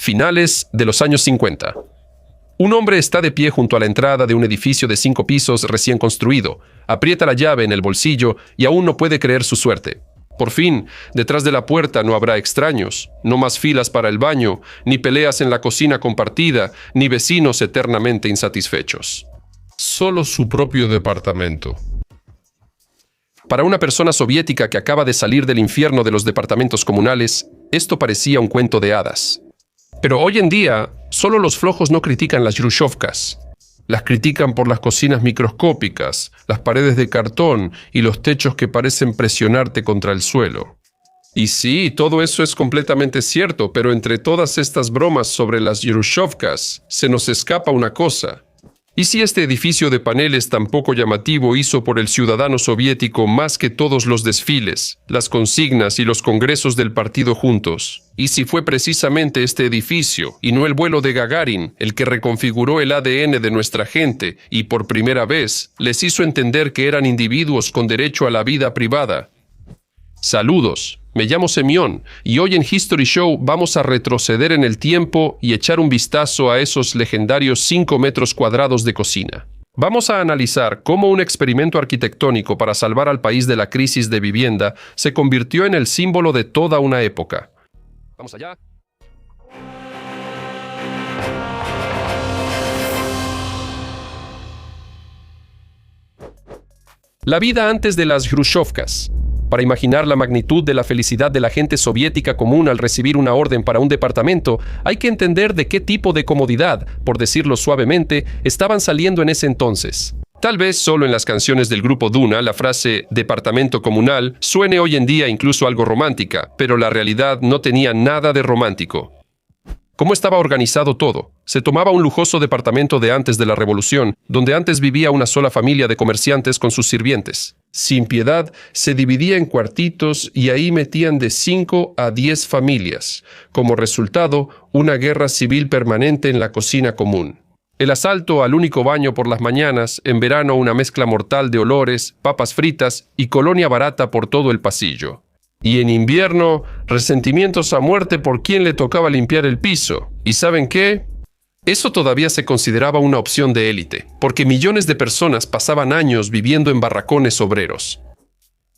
finales de los años 50. Un hombre está de pie junto a la entrada de un edificio de 5 pisos recién construido, aprieta la llave en el bolsillo y aún no puede creer su suerte. Por fin, detrás de la puerta no habrá extraños, no más filas para el baño, ni peleas en la cocina compartida, ni vecinos eternamente insatisfechos. Solo su propio departamento. Para una persona soviética que acaba de salir del infierno de los departamentos comunales, esto parecía un cuento de hadas. Pero hoy en día, solo los flojos no critican las Hrushchevkas. Las critican por las cocinas microscópicas, las paredes de cartón y los techos que parecen presionarte contra el suelo. Y sí, todo eso es completamente cierto, pero entre todas estas bromas sobre las Hrushchevkas, se nos escapa una cosa. ¿Y si este edificio de paneles tan poco llamativo hizo por el ciudadano soviético más que todos los desfiles, las consignas y los congresos del partido juntos? ¿Y si fue precisamente este edificio, y no el vuelo de Gagarin, el que reconfiguró el ADN de nuestra gente y por primera vez les hizo entender que eran individuos con derecho a la vida privada? Saludos, me llamo Semyon y hoy en History Show vamos a retroceder en el tiempo y echar un vistazo a esos legendarios 5 metros cuadrados de cocina. Vamos a analizar cómo un experimento arquitectónico para salvar al país de la crisis de vivienda se convirtió en el símbolo de toda una época. ¡Vamos allá! La vida antes de las Hrushchevkas. Para imaginar la magnitud de la felicidad de la gente soviética común al recibir una orden para un departamento, hay que entender de qué tipo de comodidad, por decirlo suavemente, estaban saliendo en ese entonces. Tal vez solo en las canciones del grupo Duna la frase «departamento comunal» suene hoy en día incluso algo romántica, pero la realidad no tenía nada de romántico. ¿Cómo estaba organizado todo? Se tomaba un lujoso departamento de antes de la Revolución, donde antes vivía una sola familia de comerciantes con sus sirvientes. Sin piedad, se dividía en cuartitos y ahí metían de 5 a 10 familias. Como resultado, una guerra civil permanente en la cocina común. El asalto al único baño por las mañanas, en verano una mezcla mortal de olores, papas fritas y colonia barata por todo el pasillo. Y en invierno, resentimientos a muerte por quien le tocaba limpiar el piso. ¿Y saben qué? Eso todavía se consideraba una opción de élite, porque millones de personas pasaban años viviendo en barracones obreros.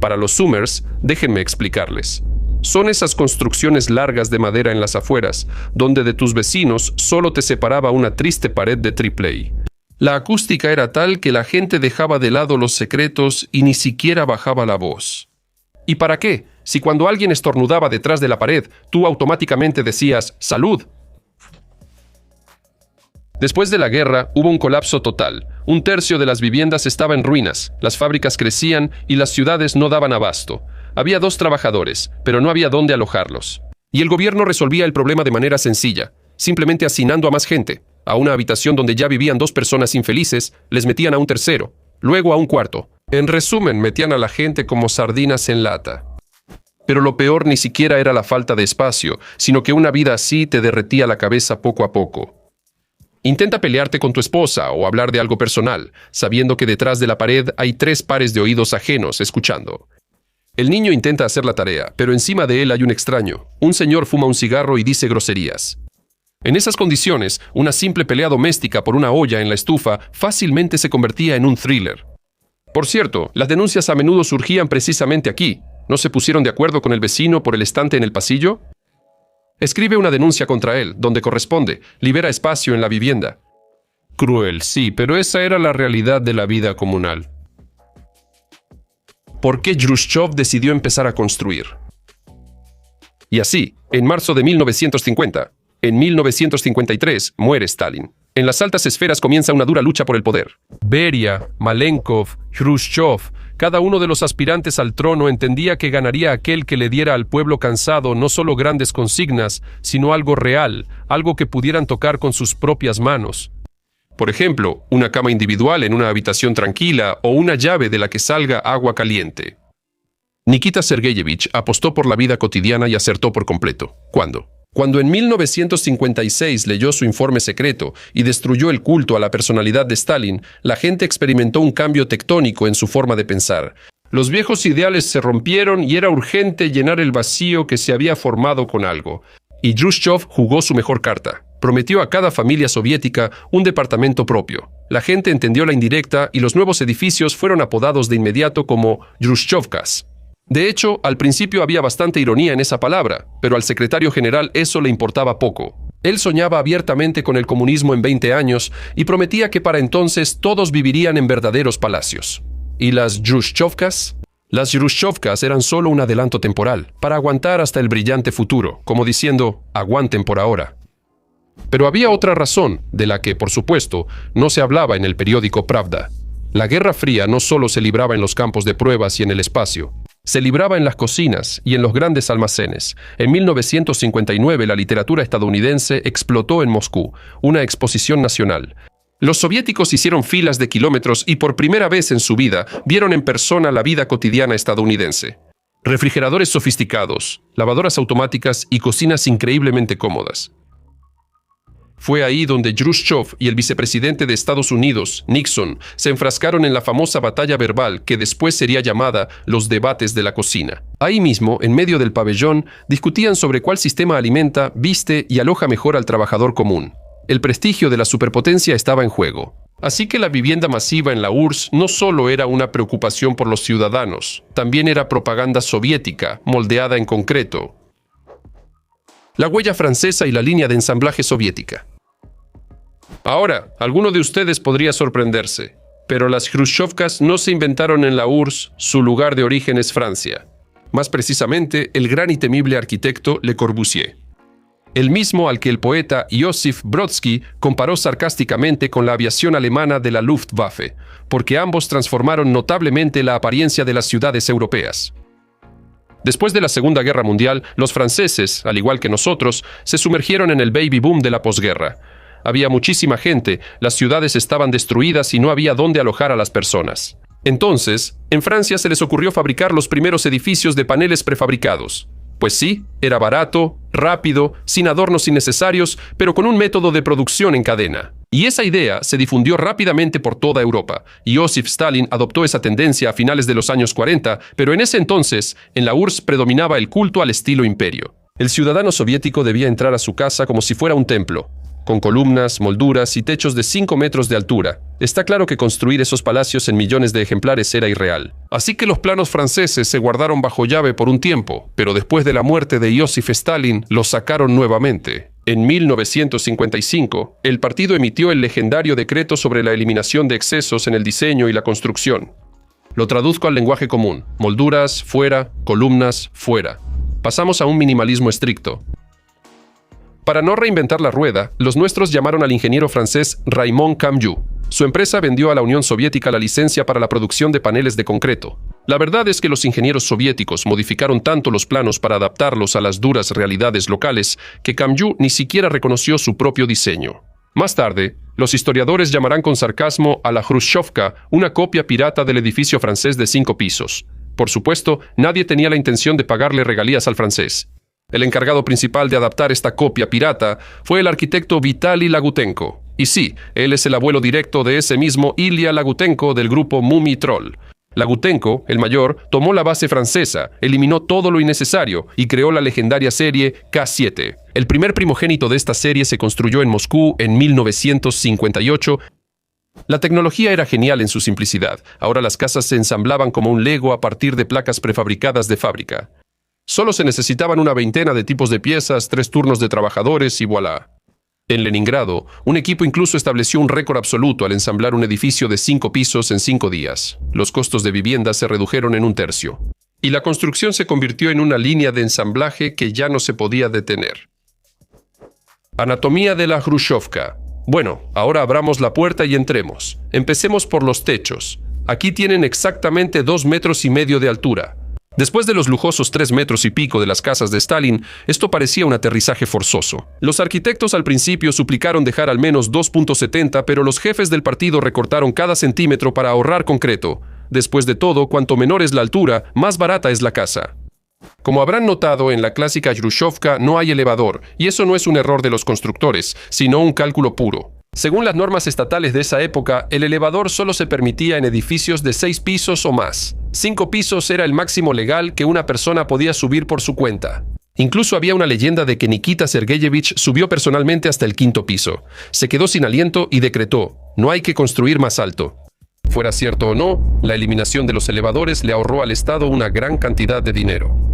Para los Summers, déjenme explicarles. Son esas construcciones largas de madera en las afueras, donde de tus vecinos solo te separaba una triste pared de triple A. La acústica era tal que la gente dejaba de lado los secretos y ni siquiera bajaba la voz. ¿Y para qué? Si cuando alguien estornudaba detrás de la pared, tú automáticamente decías «¡Salud!». Después de la guerra, hubo un colapso total. 1/3 de las viviendas estaba en ruinas, las fábricas crecían y las ciudades no daban abasto. Había 2 trabajadores, pero no había dónde alojarlos. Y el gobierno resolvía el problema de manera sencilla, simplemente hacinando a más gente. A una habitación donde ya vivían 2 personas infelices, les metían a un tercero, luego a un cuarto. En resumen, metían a la gente como sardinas en lata. Pero lo peor ni siquiera era la falta de espacio, sino que una vida así te derretía la cabeza poco a poco. Intenta pelearte con tu esposa o hablar de algo personal, sabiendo que detrás de la pared hay 3 pares de oídos ajenos escuchando. El niño intenta hacer la tarea, pero encima de él hay un extraño. Un señor fuma un cigarro y dice groserías. En esas condiciones, una simple pelea doméstica por una olla en la estufa fácilmente se convertía en un thriller. Por cierto, las denuncias a menudo surgían precisamente aquí. ¿No se pusieron de acuerdo con el vecino por el estante en el pasillo? Escribe una denuncia contra él, donde corresponde. Libera espacio en la vivienda. Cruel, sí, pero esa era la realidad de la vida comunal. ¿Por qué Khrushchev decidió empezar a construir? Y así, en marzo de 1950, en 1953, muere Stalin. En las altas esferas comienza una dura lucha por el poder. Beria, Malenkov, Khrushchev, cada uno de los aspirantes al trono entendía que ganaría aquel que le diera al pueblo cansado no solo grandes consignas, sino algo real, algo que pudieran tocar con sus propias manos. Por ejemplo, una cama individual en una habitación tranquila o una llave de la que salga agua caliente. Nikita Sergeyevich apostó por la vida cotidiana y acertó por completo. ¿Cuándo? Cuando en 1956 leyó su informe secreto y destruyó el culto a la personalidad de Stalin, la gente experimentó un cambio tectónico en su forma de pensar. Los viejos ideales se rompieron y era urgente llenar el vacío que se había formado con algo. Y Khrushchev jugó su mejor carta. Prometió a cada familia soviética un departamento propio. La gente entendió la indirecta y los nuevos edificios fueron apodados de inmediato como Khrushchevkas. De hecho, al principio había bastante ironía en esa palabra, pero al secretario general eso le importaba poco. Él soñaba abiertamente con el comunismo en 20 años y prometía que para entonces todos vivirían en verdaderos palacios. ¿Y las Khrushchevkas? Las Khrushchevkas eran solo un adelanto temporal, para aguantar hasta el brillante futuro, como diciendo, aguanten por ahora. Pero había otra razón, de la que, por supuesto, no se hablaba en el periódico Pravda. La Guerra Fría no solo se libraba en los campos de pruebas y en el espacio. Se libraba en las cocinas y en los grandes almacenes. En 1959 la literatura estadounidense explotó en Moscú, una exposición nacional. Los soviéticos hicieron filas de kilómetros y por primera vez en su vida vieron en persona la vida cotidiana estadounidense. Refrigeradores sofisticados, lavadoras automáticas y cocinas increíblemente cómodas. Fue ahí donde Khrushchev y el vicepresidente de Estados Unidos, Nixon, se enfrascaron en la famosa batalla verbal que después sería llamada los debates de la cocina. Ahí mismo, en medio del pabellón, discutían sobre cuál sistema alimenta, viste y aloja mejor al trabajador común. El prestigio de la superpotencia estaba en juego. Así que la vivienda masiva en la URSS no solo era una preocupación por los ciudadanos, también era propaganda soviética, moldeada en concreto. La huella francesa y la línea de ensamblaje soviética. Ahora, alguno de ustedes podría sorprenderse, pero las Khrushchevkas no se inventaron en la URSS, su lugar de origen es Francia. Más precisamente, el gran y temible arquitecto Le Corbusier. El mismo al que el poeta Josif Brodsky comparó sarcásticamente con la aviación alemana de la Luftwaffe, porque ambos transformaron notablemente la apariencia de las ciudades europeas. Después de la Segunda Guerra Mundial, los franceses, al igual que nosotros, se sumergieron en el baby boom de la posguerra. Había muchísima gente, las ciudades estaban destruidas y no había dónde alojar a las personas. Entonces, en Francia se les ocurrió fabricar los primeros edificios de paneles prefabricados. Pues sí, era barato, rápido, sin adornos innecesarios, pero con un método de producción en cadena. Y esa idea se difundió rápidamente por toda Europa. Joseph Stalin adoptó esa tendencia a finales de los años 40, pero en ese entonces, en la URSS predominaba el culto al estilo imperio. El ciudadano soviético debía entrar a su casa como si fuera un templo, con columnas, molduras y techos de 5 metros de altura. Está claro que construir esos palacios en millones de ejemplares era irreal. Así que los planos franceses se guardaron bajo llave por un tiempo, pero después de la muerte de Joseph Stalin, los sacaron nuevamente. En 1955, el partido emitió el legendario decreto sobre la eliminación de excesos en el diseño y la construcción. Lo traduzco al lenguaje común: molduras, fuera; columnas, fuera. Pasamos a un minimalismo estricto. Para no reinventar la rueda, los nuestros llamaron al ingeniero francés Raymond Camus. Su empresa vendió a la Unión Soviética la licencia para la producción de paneles de concreto. La verdad es que los ingenieros soviéticos modificaron tanto los planos para adaptarlos a las duras realidades locales que Camus ni siquiera reconoció su propio diseño. Más tarde, los historiadores llamarán con sarcasmo a la Khrushchevka una copia pirata del edificio francés de 5 pisos. Por supuesto, nadie tenía la intención de pagarle regalías al francés. El encargado principal de adaptar esta copia pirata fue el arquitecto Vitaly Lagutenko. Y sí, él es el abuelo directo de ese mismo Ilya Lagutenko del grupo Mummy Troll. Lagutenko, el mayor, tomó la base francesa, eliminó todo lo innecesario y creó la legendaria serie K7. El primer primogénito de esta serie se construyó en Moscú en 1958. La tecnología era genial en su simplicidad. Ahora las casas se ensamblaban como un Lego a partir de placas prefabricadas de fábrica. Solo se necesitaban una veintena de tipos de piezas, 3 turnos de trabajadores y voilà. En Leningrado, un equipo incluso estableció un récord absoluto al ensamblar un edificio de 5 pisos en 5 días. Los costos de vivienda se redujeron en 1/3. Y la construcción se convirtió en una línea de ensamblaje que ya no se podía detener. Anatomía de la Khrushchevka. Bueno, ahora abramos la puerta y entremos. Empecemos por los techos. Aquí tienen exactamente 2,5 metros de altura. Después de los lujosos 3 metros y pico de las casas de Stalin, esto parecía un aterrizaje forzoso. Los arquitectos al principio suplicaron dejar al menos 2,70, pero los jefes del partido recortaron cada centímetro para ahorrar concreto. Después de todo, cuanto menor es la altura, más barata es la casa. Como habrán notado, en la clásica Khrushchevka no hay elevador, y eso no es un error de los constructores, sino un cálculo puro. Según las normas estatales de esa época, el elevador solo se permitía en edificios de 6 pisos o más. 5 pisos era el máximo legal que una persona podía subir por su cuenta. Incluso había una leyenda de que Nikita Sergeyevich subió personalmente hasta el 5.º piso. Se quedó sin aliento y decretó: no hay que construir más alto. Fuera cierto o no, la eliminación de los elevadores le ahorró al Estado una gran cantidad de dinero.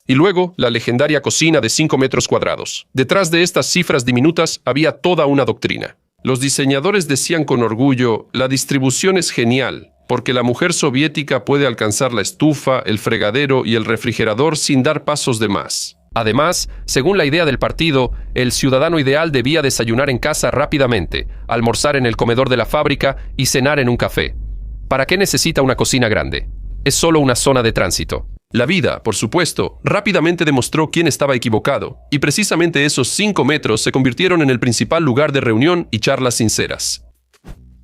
Y luego, la legendaria cocina de 5 metros cuadrados. Detrás de estas cifras diminutas había toda una doctrina. Los diseñadores decían con orgullo: la distribución es genial, porque la mujer soviética puede alcanzar la estufa, el fregadero y el refrigerador sin dar pasos de más. Además, según la idea del partido, el ciudadano ideal debía desayunar en casa rápidamente, almorzar en el comedor de la fábrica y cenar en un café. ¿Para qué necesita una cocina grande? Es solo una zona de tránsito. La vida, por supuesto, rápidamente demostró quién estaba equivocado, y precisamente esos 5 metros se convirtieron en el principal lugar de reunión y charlas sinceras.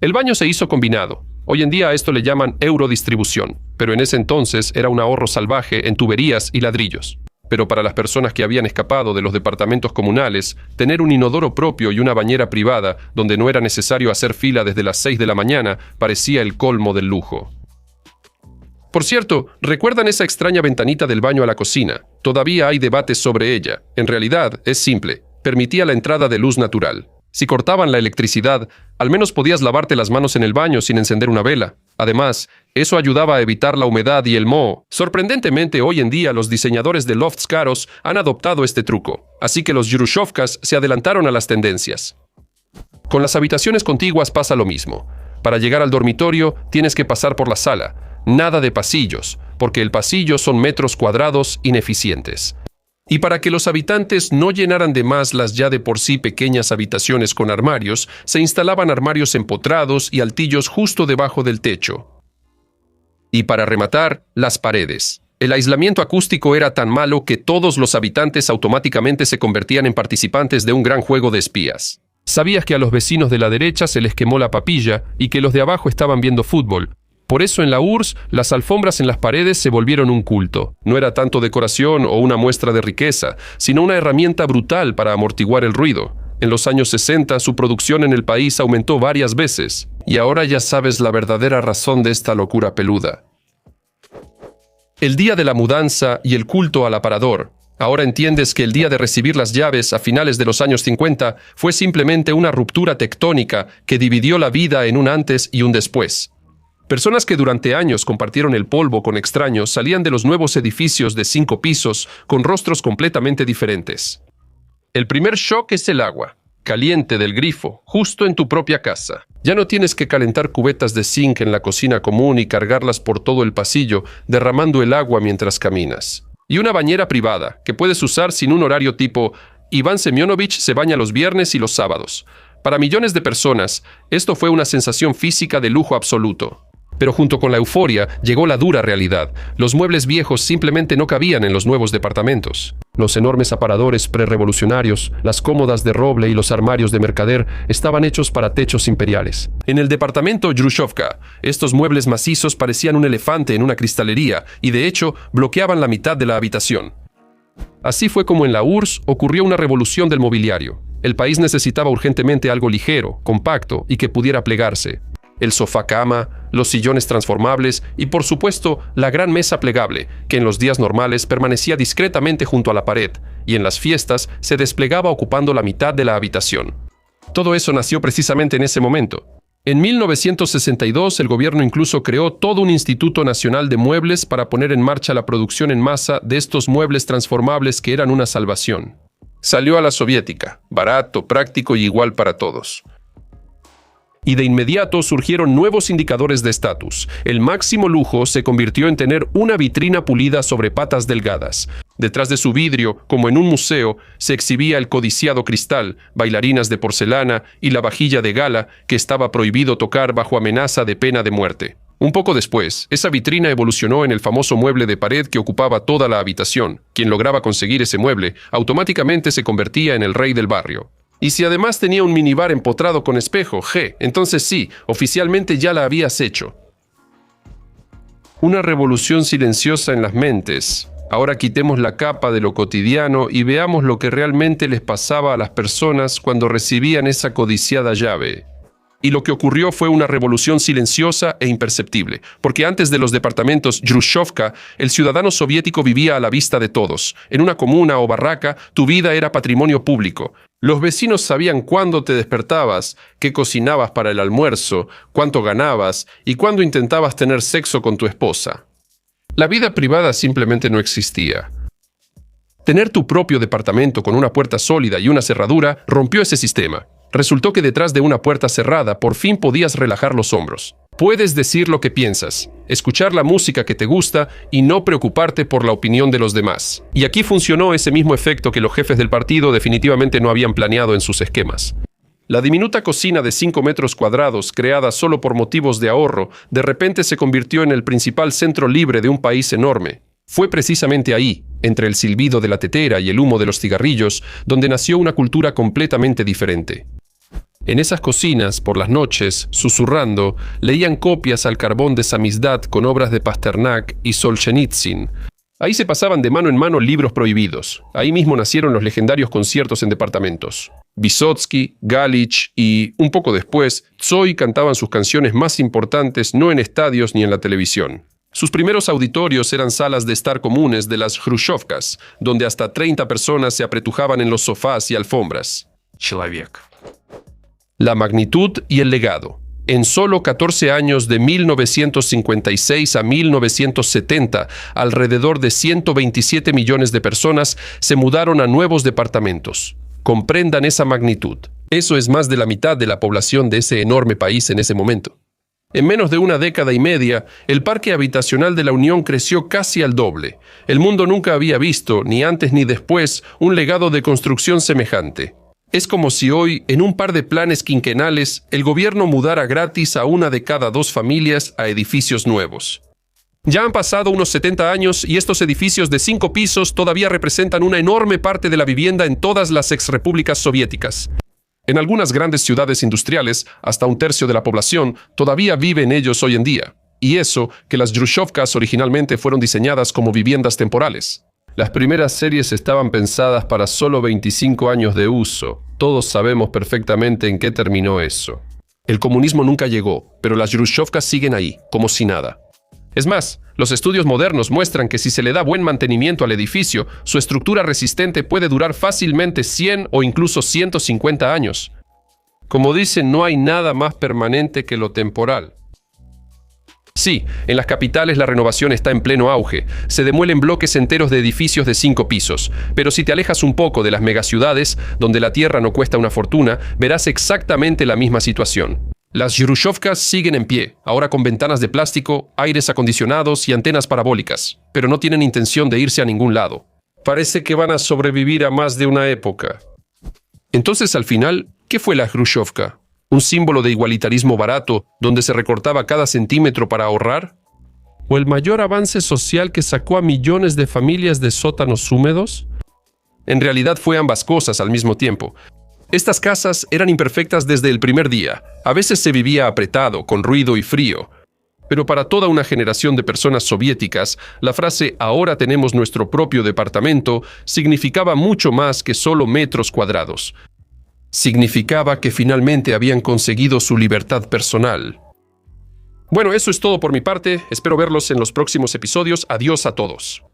El baño se hizo combinado. Hoy en día a esto le llaman eurodistribución, pero en ese entonces era un ahorro salvaje en tuberías y ladrillos. Pero para las personas que habían escapado de los departamentos comunales, tener un inodoro propio y una bañera privada donde no era necesario hacer fila desde las 6 de la mañana parecía el colmo del lujo. Por cierto, ¿recuerdan esa extraña ventanita del baño a la cocina? Todavía hay debates sobre ella. En realidad, es simple. Permitía la entrada de luz natural. Si cortaban la electricidad, al menos podías lavarte las manos en el baño sin encender una vela. Además, eso ayudaba a evitar la humedad y el moho. Sorprendentemente, hoy en día los diseñadores de lofts caros han adoptado este truco, así que los Yurushovkas se adelantaron a las tendencias. Con las habitaciones contiguas pasa lo mismo. Para llegar al dormitorio, tienes que pasar por la sala. Nada de pasillos, porque el pasillo son metros cuadrados ineficientes. Y para que los habitantes no llenaran de más las ya de por sí pequeñas habitaciones con armarios, se instalaban armarios empotrados y altillos justo debajo del techo. Y para rematar, las paredes. El aislamiento acústico era tan malo que todos los habitantes automáticamente se convertían en participantes de un gran juego de espías. Sabías que a los vecinos de la derecha se les quemó la papilla y que los de abajo estaban viendo fútbol. Por eso en la URSS, las alfombras en las paredes se volvieron un culto. No era tanto decoración o una muestra de riqueza, sino una herramienta brutal para amortiguar el ruido. En los años 60, su producción en el país aumentó varias veces. Y ahora ya sabes la verdadera razón de esta locura peluda. El día de la mudanza y el culto al aparador. Ahora entiendes que el día de recibir las llaves a finales de los años 50 fue simplemente una ruptura tectónica que dividió la vida en un antes y un después. Personas que durante años compartieron el polvo con extraños salían de los nuevos edificios de 5 pisos con rostros completamente diferentes. El primer shock es el agua, caliente del grifo, justo en tu propia casa. Ya no tienes que calentar cubetas de zinc en la cocina común y cargarlas por todo el pasillo, derramando el agua mientras caminas. Y una bañera privada, que puedes usar sin un horario tipo Iván Semyonovich se baña los viernes y los sábados. Para millones de personas, esto fue una sensación física de lujo absoluto. Pero junto con la euforia llegó la dura realidad. Los muebles viejos simplemente no cabían en los nuevos departamentos. Los enormes aparadores prerrevolucionarios, las cómodas de roble y los armarios de mercader estaban hechos para techos imperiales. En el departamento Yurushovka, estos muebles macizos parecían un elefante en una cristalería y de hecho bloqueaban la mitad de la habitación. Así fue como en la URSS ocurrió una revolución del mobiliario. El país necesitaba urgentemente algo ligero, compacto y que pudiera plegarse. El sofá cama, los sillones transformables y, por supuesto, la gran mesa plegable, que en los días normales permanecía discretamente junto a la pared y en las fiestas se desplegaba ocupando la mitad de la habitación. Todo eso nació precisamente en ese momento. En 1962, el gobierno incluso creó todo un Instituto Nacional de Muebles para poner en marcha la producción en masa de estos muebles transformables que eran una salvación. Salió a la soviética, barato, práctico y igual para todos. Y de inmediato surgieron nuevos indicadores de estatus. El máximo lujo se convirtió en tener una vitrina pulida sobre patas delgadas. Detrás de su vidrio, como en un museo, se exhibía el codiciado cristal, bailarinas de porcelana y la vajilla de gala que estaba prohibido tocar bajo amenaza de pena de muerte. Un poco después, esa vitrina evolucionó en el famoso mueble de pared que ocupaba toda la habitación. Quien lograba conseguir ese mueble automáticamente se convertía en el rey del barrio. Y si además tenía un minibar empotrado con espejo, entonces sí, oficialmente ya la habías hecho. Una revolución silenciosa en las mentes. Ahora quitemos la capa de lo cotidiano y veamos lo que realmente les pasaba a las personas cuando recibían esa codiciada llave. Y lo que ocurrió fue una revolución silenciosa e imperceptible, porque antes de los departamentos Yrushovka, el ciudadano soviético vivía a la vista de todos. En una comuna o barraca, tu vida era patrimonio público. Los vecinos sabían cuándo te despertabas, qué cocinabas para el almuerzo, cuánto ganabas y cuándo intentabas tener sexo con tu esposa. La vida privada simplemente no existía. Tener tu propio departamento con una puerta sólida y una cerradura rompió ese sistema. Resultó que detrás de una puerta cerrada por fin podías relajar los hombros. Puedes decir lo que piensas, escuchar la música que te gusta y no preocuparte por la opinión de los demás. Y aquí funcionó ese mismo efecto que los jefes del partido definitivamente no habían planeado en sus esquemas. La diminuta cocina de 5 metros cuadrados, creada solo por motivos de ahorro, de repente se convirtió en el principal centro libre de un país enorme. Fue precisamente ahí, entre el silbido de la tetera y el humo de los cigarrillos, donde nació una cultura completamente diferente. En esas cocinas, por las noches, susurrando, leían copias al carbón de Samizdat con obras de Pasternak y Solzhenitsyn. Ahí se pasaban de mano en mano libros prohibidos. Ahí mismo nacieron los legendarios conciertos en departamentos. Vysotsky, Galich y, un poco después, Tsoi cantaban sus canciones más importantes no en estadios ni en la televisión. Sus primeros auditorios eran salas de estar comunes de las Khrushchevkas, donde hasta 30 personas se apretujaban en los sofás y alfombras. Человек. La magnitud y el legado. En solo 14 años, de 1956 a 1970, alrededor de 127 millones de personas se mudaron a nuevos departamentos. Comprendan esa magnitud. Eso es más de la mitad de la población de ese enorme país en ese momento. En menos de una década y media, el parque habitacional de la Unión creció casi al doble. El mundo nunca había visto, ni antes ni después, un legado de construcción semejante. Es como si hoy, en un par de planes quinquenales, el gobierno mudara gratis a una de cada 2 familias a edificios nuevos. Ya han pasado unos 70 años y estos edificios de 5 pisos todavía representan una enorme parte de la vivienda en todas las exrepúblicas soviéticas. En algunas grandes ciudades industriales, hasta 1/3 de la población todavía vive en ellos hoy en día. Y eso que las Yrushovkas originalmente fueron diseñadas como viviendas temporales. Las primeras series estaban pensadas para solo 25 años de uso. Todos sabemos perfectamente en qué terminó eso. El comunismo nunca llegó, pero las Yrushovkas siguen ahí, como si nada. Es más, los estudios modernos muestran que si se le da buen mantenimiento al edificio, su estructura resistente puede durar fácilmente 100 o incluso 150 años. Como dicen, no hay nada más permanente que lo temporal. Sí, en las capitales la renovación está en pleno auge. Se demuelen bloques enteros de edificios de 5 pisos. Pero si te alejas un poco de las megaciudades, donde la tierra no cuesta una fortuna, verás exactamente la misma situación. Las Yrushovkas siguen en pie, ahora con ventanas de plástico, aires acondicionados y antenas parabólicas, pero no tienen intención de irse a ningún lado. Parece que van a sobrevivir a más de una época. Entonces, al final, ¿qué fue la Khrushchevka? ¿Un símbolo de igualitarismo barato, donde se recortaba cada centímetro para ahorrar? ¿O el mayor avance social que sacó a millones de familias de sótanos húmedos? En realidad fue ambas cosas al mismo tiempo. Estas casas eran imperfectas desde el primer día. A veces se vivía apretado, con ruido y frío. Pero para toda una generación de personas soviéticas, la frase «ahora tenemos nuestro propio departamento» significaba mucho más que solo metros cuadrados. Significaba que finalmente habían conseguido su libertad personal. Bueno, eso es todo por mi parte. Espero verlos en los próximos episodios. Adiós a todos.